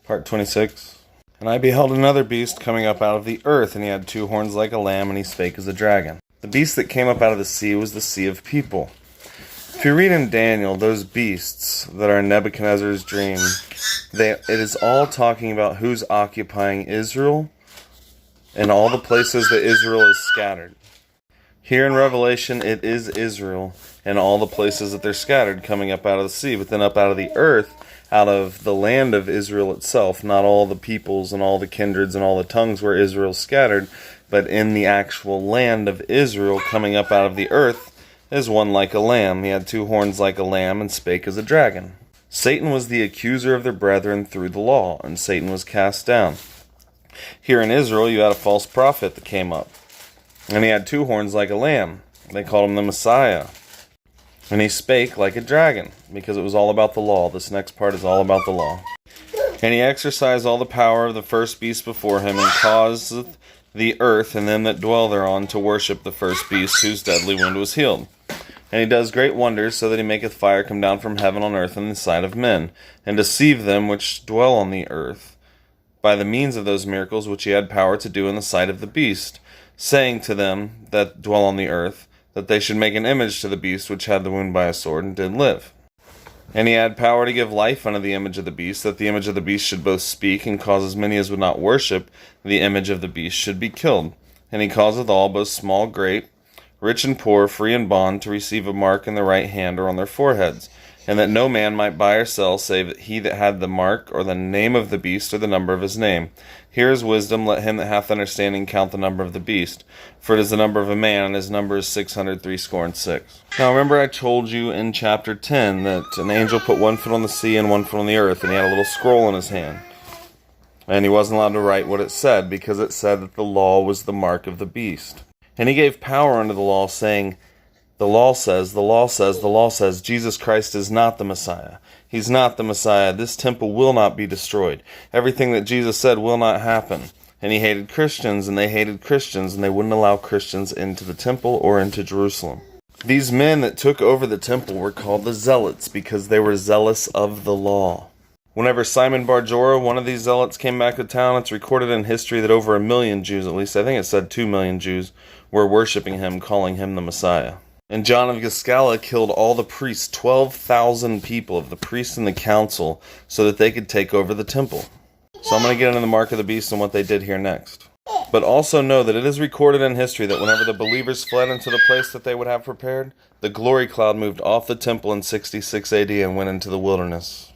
Part 26. And I beheld another beast coming up out of the earth, and he had 2 horns like a lamb, and he spake as a dragon. The beast that came up out of the sea was the sea of people. If you read in Daniel, those beasts that are in Nebuchadnezzar's dream, it is all talking about who's occupying Israel and all the places that Israel is scattered. Here in Revelation, it is Israel and all the places that they're scattered coming up out of the sea, but then up out of the earth, out of the land of Israel itself, not all the peoples and all the kindreds and all the tongues where Israel scattered, but in the actual land of Israel coming up out of the earth is one like a lamb. He had 2 horns like a lamb and spake as a dragon. Satan was the accuser of their brethren through the law, and Satan was cast down. Here in Israel you had a false prophet that came up, and he had 2 horns like a lamb. They called him the Messiah. And he spake like a dragon, because it was all about the law. This next part is all about the law. And he exercised all the power of the first beast before him, and causeth the earth and them that dwell thereon to worship the first beast, whose deadly wound was healed. And he does great wonders, so that he maketh fire come down from heaven on earth in the sight of men, and deceive them which dwell on the earth, by the means of those miracles which he had power to do in the sight of the beast, saying to them that dwell on the earth, that they should make an image to the beast which had the wound by a sword, and did live. And he had power to give life unto the image of the beast, that the image of the beast should both speak, and cause as many as would not worship the image of the beast should be killed. And he causeth all, both small, great, rich and poor, free and bond, to receive a mark in their right hand or on their foreheads, and that no man might buy or sell, save that he that had the mark, or the name of the beast, or the number of his name. Here is wisdom. Let him that hath understanding count the number of the beast, for it is the number of a man, and his number is 666. Now remember I told you in chapter 10 that an angel put 1 foot on the sea and 1 foot on the earth, and he had a little scroll in his hand. And he wasn't allowed to write what it said, because it said that the law was the mark of the beast. And he gave power unto the law, saying, the law says, the law says, the law says, Jesus Christ is not the Messiah. He's not the Messiah. This temple will not be destroyed. Everything that Jesus said will not happen. And he hated Christians, and they hated Christians, and they wouldn't allow Christians into the temple or into Jerusalem. These men that took over the temple were called the Zealots, because they were zealous of the law. Whenever Simon Bar-Jorah, one of these zealots, came back to town, it's recorded in history that over 1 million Jews, at least I think it said 2 million Jews, were worshiping him, calling him the Messiah. And John of Giscala killed all the priests, 12,000 people of the priests and the council, so that they could take over the temple. So I'm going to get into the mark of the beast and what they did here next. But also know that it is recorded in history that whenever the believers fled into the place that they would have prepared, the glory cloud moved off the temple in 66 AD and went into the wilderness.